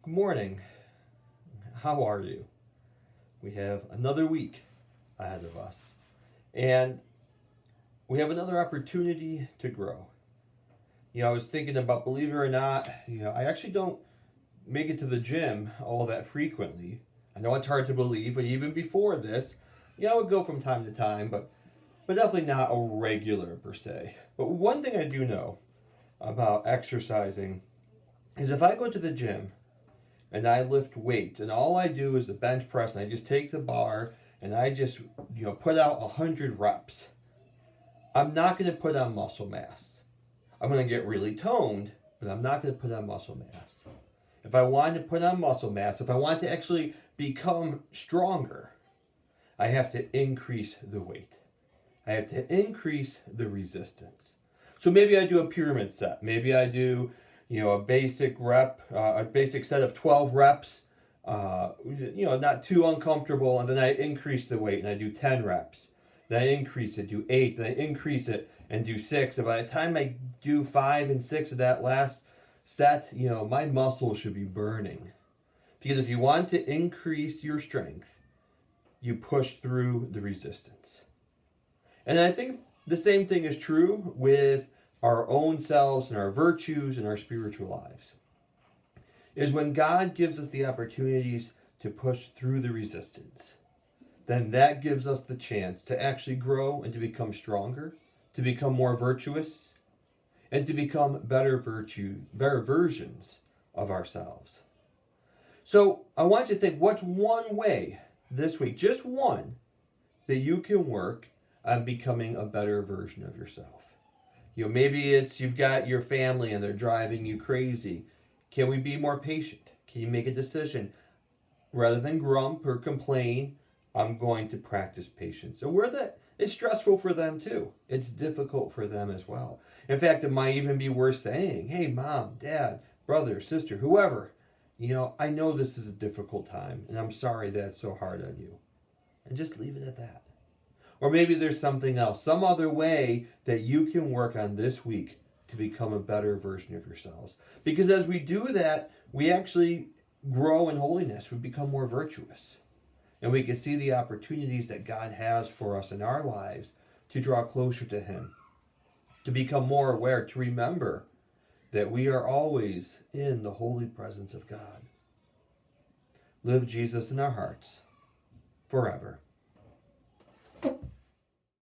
Good morning. How are you? We have another week ahead of us, and we have another opportunity to grow. I was thinking about, believe it or not, I actually don't make it to the gym all that frequently. I know it's hard to believe, but even before this, I would go from time to time, but definitely not a regular per se. But one thing I do know about exercising is if I go to the gym and I lift weights, and all I do is the bench press, and I just take the bar and I just put out 100 reps. I'm not going to put on muscle mass. I'm going to get really toned, but I'm not going to put on muscle mass. If I want to put on muscle mass, if I want to actually become stronger, I have to increase the weight. I have to increase the resistance. So maybe I do a pyramid set. Maybe I do a basic a basic set of 12 reps, not too uncomfortable, and then I increase the weight and I do 10 reps. Then I increase it, do 8, then I increase it and do 6. And by the time I do 5 and 6 of that last set, my muscles should be burning. Because if you want to increase your strength, you push through the resistance. And I think the same thing is true with our own selves and our virtues and our spiritual lives. Is when God gives us the opportunities to push through the resistance, then that gives us the chance to actually grow and to become stronger, to become more virtuous, and to become better versions of ourselves. So I want you to think, what's one way this week, just one, that you can work on becoming a better version of yourself? Maybe it's you've got your family and they're driving you crazy. Can we be more patient? Can you make a decision? Rather than grump or complain, I'm going to practice patience. And it's stressful for them too. It's difficult for them as well. In fact, it might even be worth saying, hey, mom, dad, brother, sister, whoever, I know this is a difficult time and I'm sorry that it's so hard on you. And just leave it at that. Or maybe there's something else, some other way that you can work on this week to become a better version of yourselves. Because as we do that, we actually grow in holiness. We become more virtuous. And we can see the opportunities that God has for us in our lives to draw closer to Him, to become more aware, to remember that we are always in the holy presence of God. Live Jesus in our hearts forever.